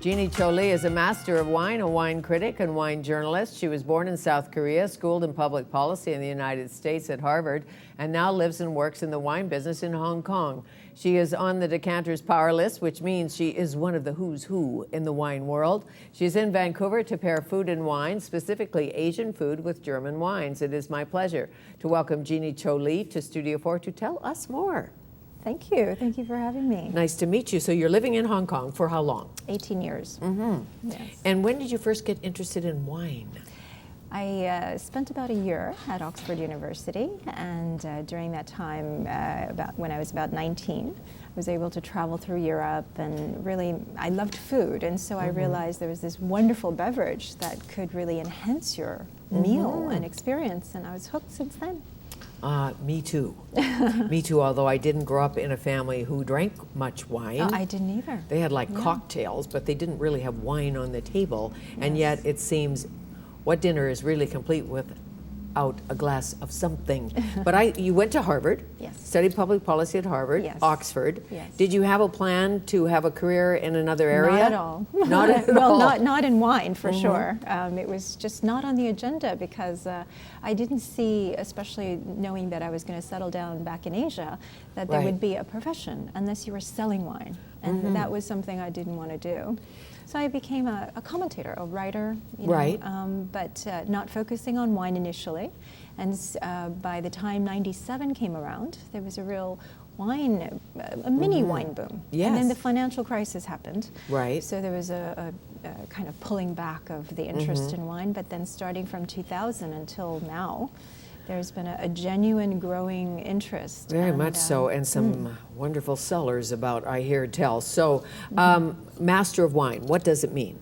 Jeannie Cho Lee is a master of wine, a wine critic, and wine journalist. She was born in South Korea, schooled in public policy in the United States at Harvard, and now lives and works in the wine business in Hong Kong. She is on the Decanter's Power List, which means she is one of the who's who in the wine world. She's in Vancouver to pair food and wine, specifically Asian food, with German wines. It is my pleasure to welcome Jeannie Cho Lee to Studio 4 to tell us more. Thank you. Thank you for having me. Nice to meet you. So you're living in Hong Kong for how long? 18 years. Mm-hmm. Yes. And when did you first get interested in wine? I spent about a year at Oxford University, and during that time, when I was about 19, I was able to travel through Europe, and really, I loved food, and so I realized there was this wonderful beverage that could really enhance your meal and experience, and I was hooked since then. Me too. Me too, although I didn't grow up in a family who drank much wine. Oh, I didn't either. They had like cocktails, but they didn't really have wine on the table. And yet it seems, what dinner is really complete without a glass of something? But you went to Harvard, studied public policy at Harvard, Oxford. Yes. Did you have a plan to have a career in another area? Not at all. Not at all? Well, not in wine, for sure. It was just not on the agenda because I didn't see, especially knowing that I was going to settle down back in Asia, that there would be a profession unless you were selling wine. And that was something I didn't want to do. So I became a commentator, a writer, but not focusing on wine initially. And by the time '97 came around, there was a real wine, a mini wine boom. Yes. And then the financial crisis happened. Right. So there was a kind of pulling back of the interest in wine. But then starting from 2000 until now, there's been a genuine growing interest. Very much so, and some wonderful sellers about I hear tell. So, Master of Wine, what does it mean?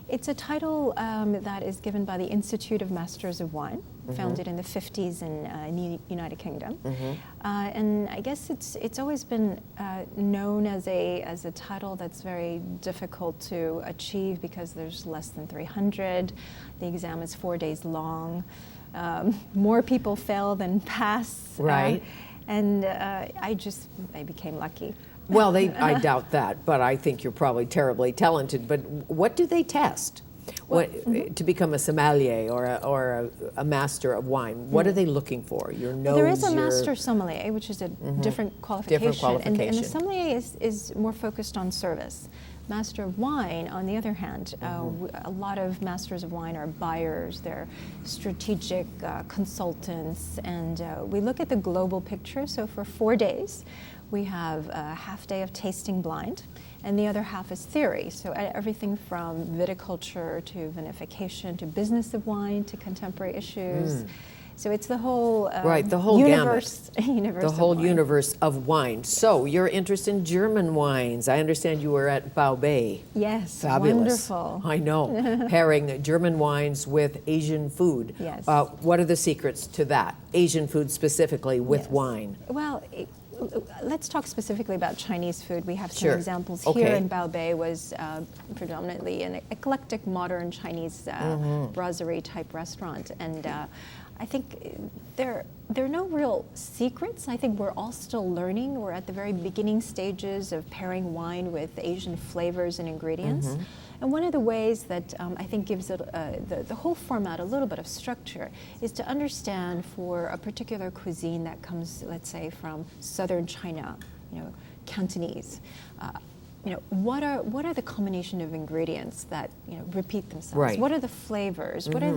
It's a title that is given by the Institute of Masters of Wine, founded in the 50s in the United Kingdom. And I guess it's always been known as a title that's very difficult to achieve because there's less than 300. The exam is 4 days long. More people fail than pass. Right. And I became lucky. Well, I doubt that, but I think you're probably terribly talented. But what do they test? To become a sommelier or a master of wine? What are they looking for? Your nose? There is a master sommelier, which is a different qualification. And the sommelier is more focused on service. Master of wine, on the other hand, a lot of masters of wine are buyers, they're strategic consultants, and we look at the global picture. So for 4 days, we have a half day of tasting blind, and the other half is theory. So everything from viticulture to vinification to business of wine to contemporary issues. So it's the whole the whole universe, the whole universe of wine. So your interest in German wines. I understand you were at Baobei. Yes, fabulous. wonderful. I know, pairing German wines with Asian food. Yes. What are the secrets to that? Asian food specifically with wine. Well, let's talk specifically about Chinese food. We have some examples here in Baobei. Was predominantly an eclectic modern Chinese brasserie type restaurant, and I think there are no real secrets. I think we're all still learning. We're at the very beginning stages of pairing wine with Asian flavors and ingredients. And one of the ways that I think gives it the whole format a little bit of structure is to understand for a particular cuisine that comes, let's say, from southern China, Cantonese. What are the combination of ingredients that repeat themselves? Right. What are the flavors? What are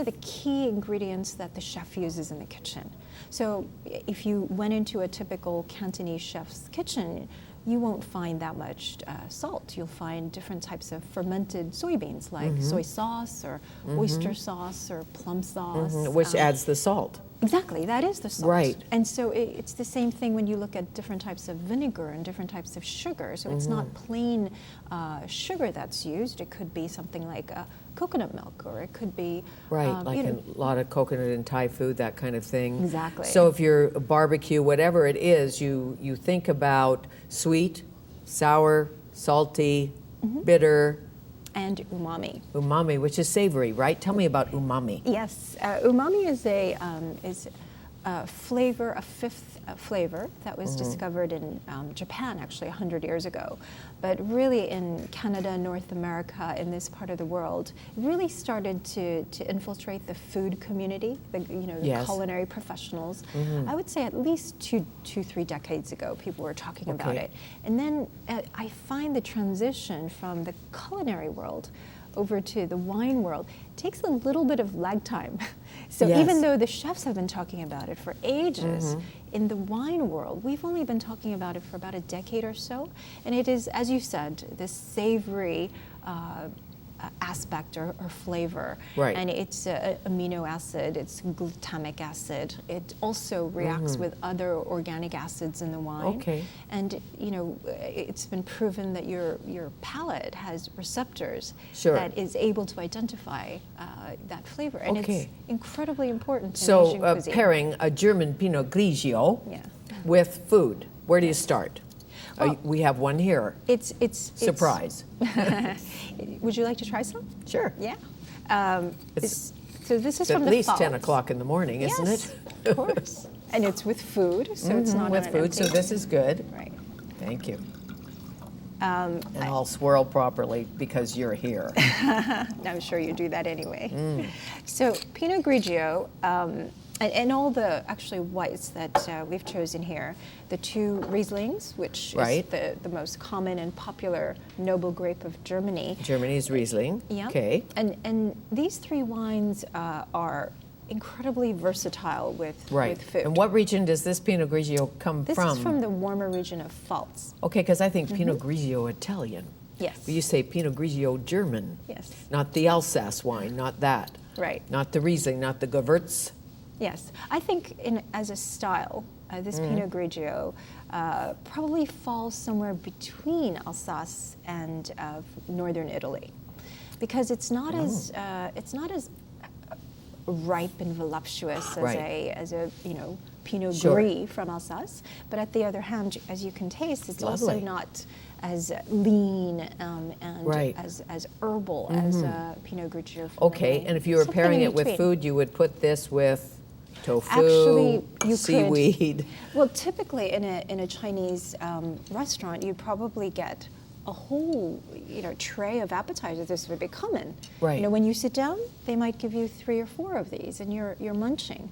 the key ingredients that the chef uses in the kitchen? So if you went into a typical Cantonese chef's kitchen, you won't find that much salt. You'll find different types of fermented soybeans, like soy sauce or oyster sauce or plum sauce. Which adds the salt. Exactly, that is the salt. Right. And so it's the same thing when you look at different types of vinegar and different types of sugar. So it's not plain sugar that's used. It could be something like coconut milk, or it could be... Right, a lot of coconut in Thai food, that kind of thing. Exactly. So if you're a barbecue, whatever it is, you think about sweet, sour, salty, bitter, and umami. Umami, which is savory, right? Tell me about umami. Yes, umami is flavor, a fifth flavor that was discovered in Japan actually 100 years ago. But really in Canada, North America, in this part of the world, really started to infiltrate the food community, the culinary professionals. I would say at least two, 3 decades ago, people were talking about it. And then I find the transition from the culinary world over to the wine world takes a little bit of lag time. So even though the chefs have been talking about it for ages, in the wine world, we've only been talking about it for about a decade or so. And it is, as you said, this savory aspect or flavor. Right. And it's amino acid, it's glutamic acid. It also reacts with other organic acids in the wine. Okay. And it's been proven that your palate has receptors Sure. that is able to identify that flavor. And it's incredibly important in So Asian cuisine. pairing a German Pinot Grigio with food, where do you start? Well, we have one here. It's Surprise. Would you like to try some? Sure. Yeah. So this is at from the least 10 Pfalz. o'clock in the morning, isn't Yes, it? of course. And it's with food, so it's not with on an food, empty. so this is good. Right. Thank you. And I'll swirl properly because you're here. I'm sure you do that anyway. So Pinot Grigio, and all the actually whites that we've chosen here, the 2 Rieslings, which is the most common and popular noble grape of Germany. Germany's Riesling. Yeah. Okay. And these 3 wines are incredibly versatile with food. And what region does this Pinot Grigio come from? This is from the warmer region of Pfalz. Okay, because I think Pinot Grigio Italian. Yes. But you say Pinot Grigio German. Yes. Not the Alsace wine, not that. Right. Not the Riesling, not the Gewürz. Yes, I think as a style, this Pinot Grigio probably falls somewhere between Alsace and northern Italy, because it's not as ripe and voluptuous as a Pinot Gris from Alsace. But at the other hand, as you can taste, it's also not as lean and as herbal as Pinot Grigio. Okay, and if you were pairing it with food, you would put this with tofu, actually, you seaweed. Well, typically in a Chinese restaurant, you'd probably get a whole tray of appetizers. This would be common. Right. When you sit down, they might give you 3 or 4 of these, and you're munching.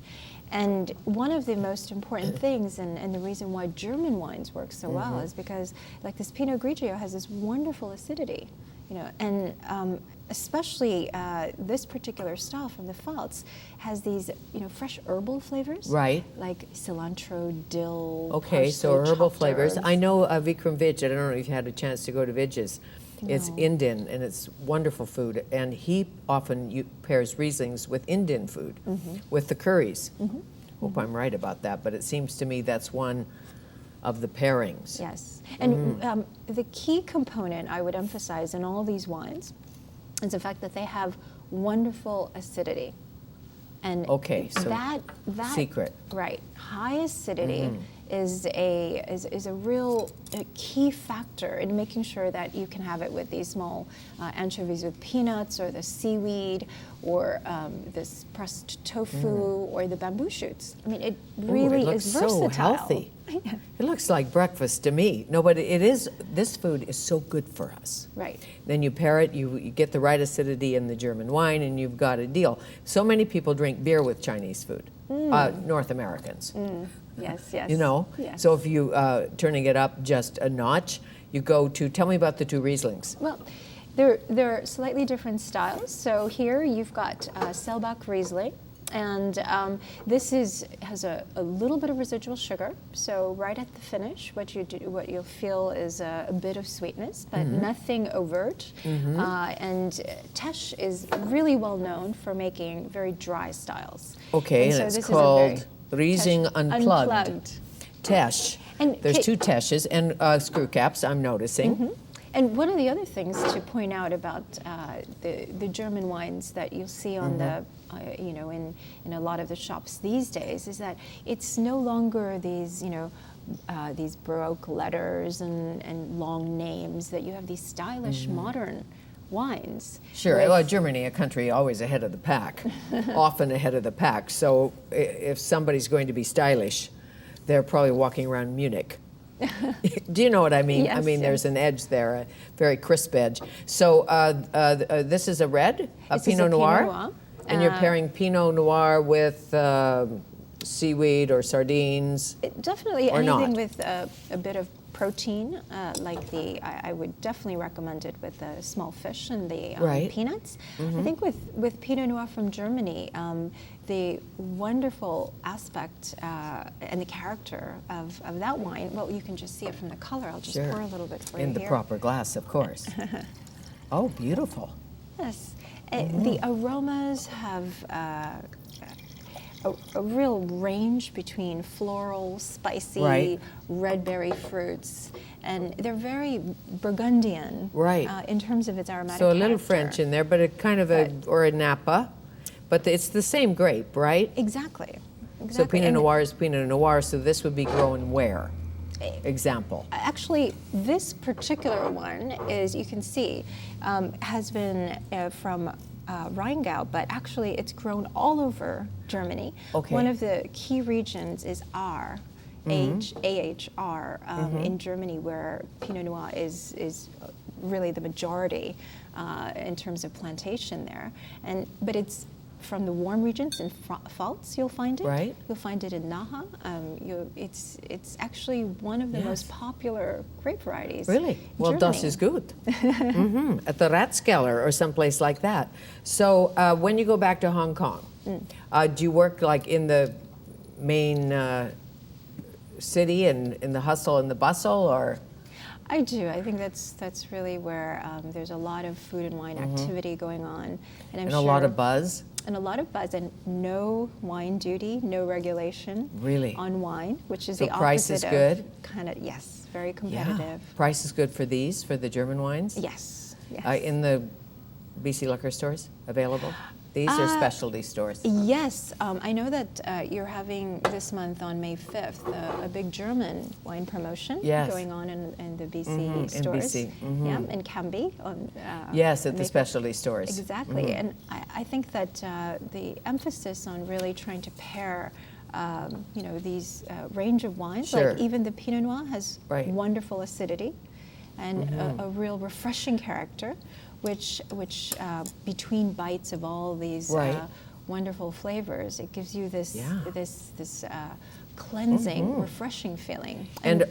And one of the most important things, and the reason why German wines work so well, is because, like, this Pinot Grigio has this wonderful acidity, and especially this particular style from the Pfalz has these, fresh herbal flavors, right? Like cilantro, dill. Okay, parsley, so herbal flavors. herbs. I know Vikram Vij. I don't know if you had a chance to go to Vij's. No. It's Indian, and it's wonderful food. And he often pairs Rieslings with Indian food, with the curries. Hope I'm right about that, but it seems to me that's one of the pairings. Yes, and the key component I would emphasize in all these wines is the fact that they have wonderful acidity. And so that secret. Right, high acidity is a real key factor in making sure that you can have it with these small anchovies with peanuts, or the seaweed, or this pressed tofu, or the bamboo shoots. I mean, it really is versatile. It looks so healthy. It looks like breakfast to me. No, but it is. This food is so good for us. Right. Then you pair it. You get the right acidity in the German wine, and you've got a deal. So many people drink beer with Chinese food. North Americans. Yes. Yes. So if you turning it up just a notch, you go to. Tell me about the 2 Rieslings. Well, they're slightly different styles. So here you've got Selbach Riesling, and this has a little bit of residual sugar. So right at the finish, what you'll feel is a bit of sweetness, but nothing overt. And Tesch is really well known for making very dry styles. Okay, and it's called Riesling Unplugged. Tesch. And there's 2 Tesches and screw caps, I'm noticing. And one of the other things to point out about the German wines that you'll see on the in a lot of the shops these days is that it's no longer these Baroque letters and long names. That you have these stylish modern wines. Sure. Well, Germany, a country always ahead of the pack, often ahead of the pack. So if somebody's going to be stylish, they're probably walking around Munich. Do you know what I mean? Yes, I mean, yes. there's an edge there, a very crisp edge. So this is a red, a Pinot Noir, and you're pairing Pinot Noir with seaweed or sardines. Definitely or anything not. with a bit of protein, like I would definitely recommend it with the small fish and the Right. peanuts. I think with Pinot Noir from Germany, the wonderful aspect and the character of that wine, well, you can just see it from the color. I'll just Sure. pour a little bit for you In the here. proper glass, of course. Oh, beautiful. Yes. The aromas have a real range between floral, spicy, Right. red berry fruits, and they're very Burgundian Right. In terms of its aromatic So a little character. French in there, but a kind of or a Napa, but it's the same grape, right? Exactly. So Pinot And Noir is Pinot Noir, so this would be grown where? Example. actually, this particular one is, you can see, has been from Rheingau, but actually it's grown all over Germany. Okay. One of the key regions is Ahr, AHR, in Germany, where Pinot Noir is really the majority in terms of plantation there. But it's from the warm regions in Pfalz, you'll find it. Right. You'll find it in Naha. It's actually one of the most popular grape varieties. Really? in Well, Germany. das ist gut. At the Ratskeller or someplace like that. So when you go back to Hong Kong, do you work like in the main city and in the hustle and the bustle, or? I do. I think that's really where there's a lot of food and wine activity going on, and I'm And sure a lot of buzz? and a lot of buzz, and no wine duty, no regulation Really? on wine, which is So the price opposite is good? kind of, yes, very Yeah. competitive. Price is good for these, for the German wines? Yes, yes. In the BC liquor stores available? These are specialty stores. Yes, I know that you're having this month on May 5th a big German wine promotion Yes. going on in the BC in stores. BC, Yeah, in Canby. On, Yes, at the May 5th. specialty stores. Exactly, and I think that the emphasis on really trying to pair, these range of wines, Sure. like even the Pinot Noir has Right. wonderful acidity and a real refreshing character, which between bites of all these Right. wonderful flavors, it gives you this Yeah. this cleansing, refreshing feeling. And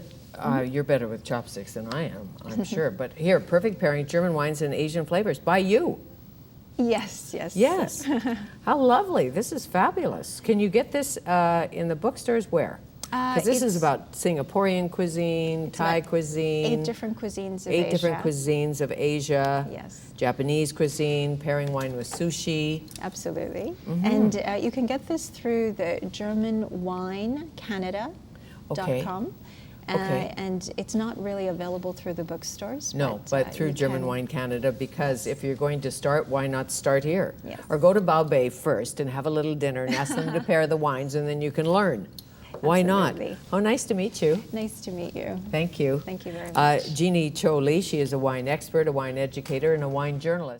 you're better with chopsticks than I am, I'm sure. But here, perfect pairing, German wines and Asian flavors by you. Yes, yes. Yes. How lovely. This is fabulous. Can you get this in the bookstores where? Because this is it's- about Singaporean cuisine, Thai about cuisine. 8 different cuisines of Eight different Asia. cuisines of Asia. Yes. Japanese cuisine, pairing wine with sushi. Absolutely. And you can get this through the GermanWineCanada.com. Okay. And it's not really available through the bookstores. No, but through you German can- Wine Canada, because if you're going to start, why not start here? Yes. Or go to Baobei first and have a little dinner and ask them to pair the wines, and then you can learn. Why not? Absolutely. Oh, nice to meet you. Nice to meet you. Thank you. Thank you very much. Jeannie Cho Lee, she is a wine expert, a wine educator, and a wine journalist.